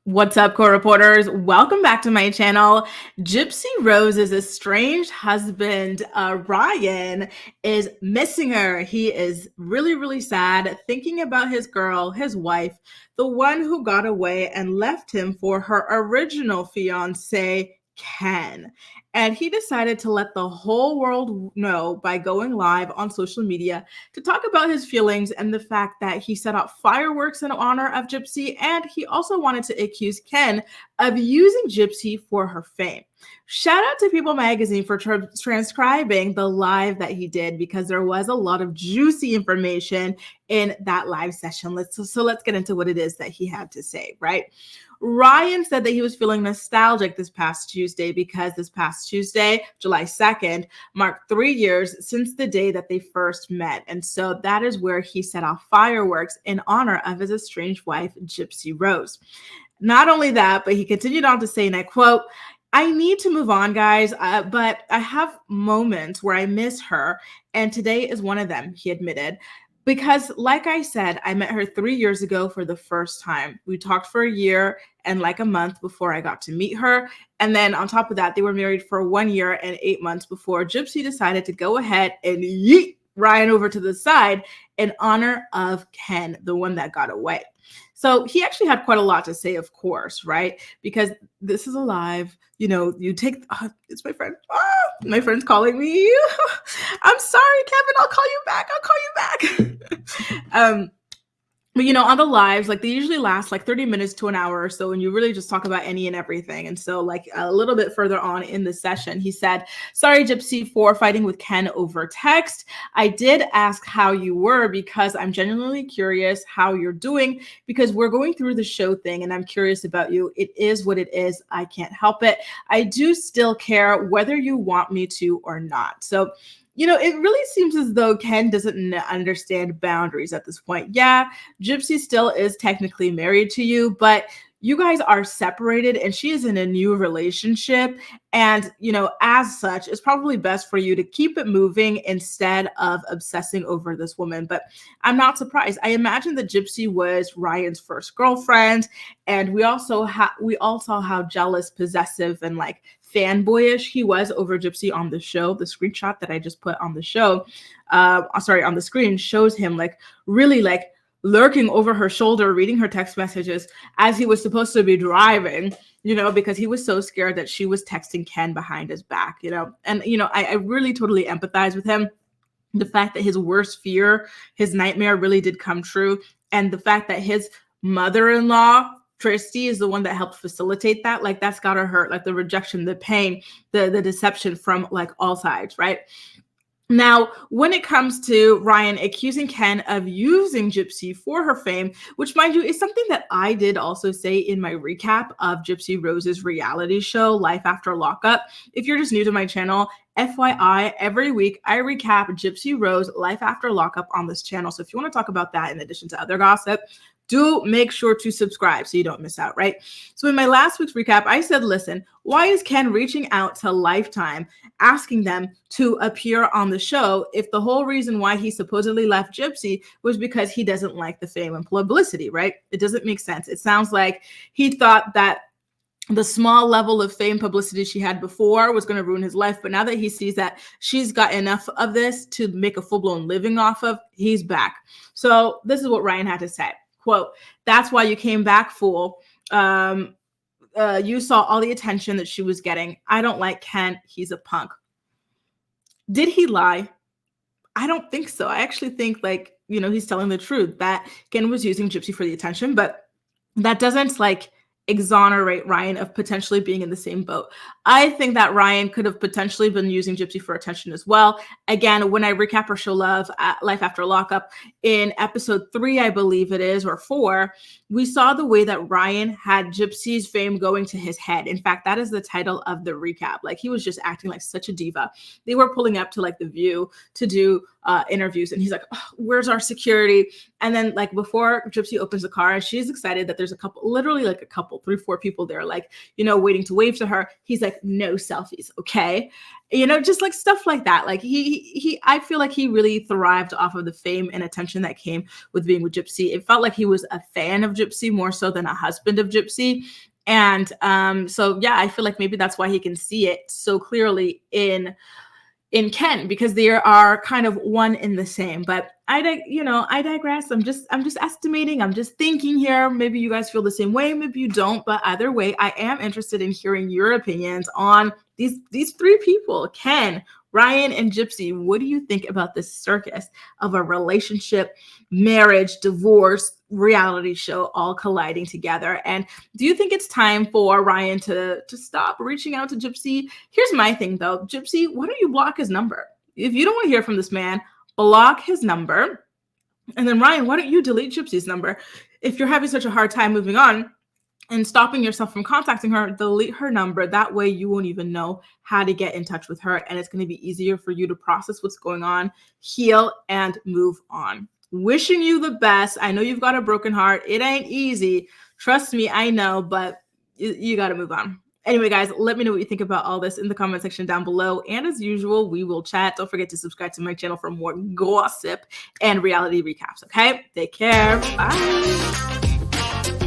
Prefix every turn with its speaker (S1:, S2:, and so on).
S1: What's up, co-reporters? Welcome back to my channel. Gypsy Rose's estranged husband, Ryan, is missing her. He is really, really sad, thinking about his girl, his wife, the one who got away and left him for her original fiance, Ken. And he decided to let the whole world know by going live on social media to talk about his feelings and the fact that he set off fireworks in honor of Gypsy, and he also wanted to accuse Ken of using Gypsy for her fame. Shout out to People Magazine for transcribing the live that he did, because there was a lot of juicy information in that live session. Let's get into what it is that he had to say, right? Ryan said that he was feeling nostalgic this past Tuesday because this past Tuesday, July 2nd, marked 3 years since the day that they first met. And so that is where he set off fireworks in honor of his estranged wife, Gypsy Rose. Not only that, but he continued on to say, and I quote, "I need to move on, guys, but I have moments where I miss her, and today is one of them," he admitted. Because, like I said, I met her 3 years ago for the first time. We talked for a year and like a month before I got to meet her. And then on top of that, they were married for 1 year and 8 months before Gypsy decided to go ahead and yeet Ryan over to the side in honor of Ken, the one that got away. So he actually had quite a lot to say, of course, right? Because this is a live, you take, it's my friend. My friend's calling me. I'm sorry, Kevin, I'll call you back. But on the lives, like, they usually last like 30 minutes to an hour or so, and you really just talk about any and everything. And so, like, a little bit further on in the session, he said, "Sorry, Gypsy, for fighting with Ken over text. I did ask how you were because I'm genuinely curious how you're doing, because we're going through the show thing and I'm curious about you. It is what it is. I can't help it. I do still care whether you want me to or not." So, it really seems as though Ken doesn't understand boundaries at this point. Yeah, Gypsy still is technically married to you, but you guys are separated and she is in a new relationship. And, as such, it's probably best for you to keep it moving instead of obsessing over this woman. But I'm not surprised. I imagine that Gypsy was Ryan's first girlfriend. And we all saw how jealous, possessive, and like fanboyish he was over Gypsy on the show. The screenshot that I just put on the show, on the screen, shows him like really like lurking over her shoulder, reading her text messages as he was supposed to be driving, because he was so scared that she was texting Ken behind his back, and, I really totally empathize with him. The fact that his worst fear, his nightmare, really did come true. And the fact that his mother-in-law, Tristy, is the one that helped facilitate that, like, that's gotta hurt, like the rejection, the pain, the deception from like all sides, right? Now, when it comes to Ryan accusing Ken of using Gypsy for her fame, which, mind you, is something that I did also say in my recap of Gypsy Rose's reality show, Life After Lockup. If you're just new to my channel, FYI, every week I recap Gypsy Rose Life After Lockup on this channel. So if you want to talk about that in addition to other gossip, do make sure to subscribe so you don't miss out, right? So in my last week's recap, I said, listen, why is Ken reaching out to Lifetime, asking them to appear on the show if the whole reason why he supposedly left Gypsy was because he doesn't like the fame and publicity, right? It doesn't make sense. It sounds like he thought that the small level of fame publicity she had before was going to ruin his life. But now that he sees that she's got enough of this to make a full-blown living off of, he's back. So this is what Ryan had to say. Quote, "That's why you came back, fool. You saw all the attention that she was getting. I don't like Ken. He's a punk." Did he lie? I don't think so. I actually think, like, he's telling the truth that Ken was using Gypsy for the attention, but that doesn't like exonerate Ryan of potentially being in the same boat. I think that Ryan could have potentially been using Gypsy for attention as well. Again, when I recap our show Life After Lockup in episode 3, I believe it is, or 4, we saw the way that Ryan had Gypsy's fame going to his head. In fact, that is the title of the recap. Like, he was just acting like such a diva. They were pulling up to like The View to do interviews, and he's like, "Oh, where's our security?" And then, like, before Gypsy opens the car and she's excited that there's a couple, literally like a couple, 3-4 people there, like, waiting to wave to her, he's like, no selfies, okay? Just like stuff like that. Like I feel like he really thrived off of the fame and attention that came with being with Gypsy. It felt like he was a fan of Gypsy more so than a husband of Gypsy. And so yeah, I feel like maybe that's why he can see it so clearly in Ken, because they are kind of one in the same. But I digress. I'm just estimating. I'm just thinking here. Maybe you guys feel the same way. Maybe you don't. But either way, I am interested in hearing your opinions on these three people, Ken, Ryan, and Gypsy. What do you think about this circus of a relationship, marriage, divorce, reality show all colliding together? And do you think it's time for Ryan to stop reaching out to Gypsy? Here's my thing though. Gypsy, why don't you block his number? If you don't want to hear from this man, block his number. And then Ryan, why don't you delete Gypsy's number? If you're having such a hard time moving on and stopping yourself from contacting her, delete her number. That way you won't even know how to get in touch with her. And it's going to be easier for you to process what's going on, heal, and move on. Wishing you the best. I know you've got a broken heart. It ain't easy. Trust me, I know, but you got to move on. Anyway, guys, let me know what you think about all this in the comment section down below. And as usual, we will chat. Don't forget to subscribe to my channel for more gossip and reality recaps, okay? Take care. Bye.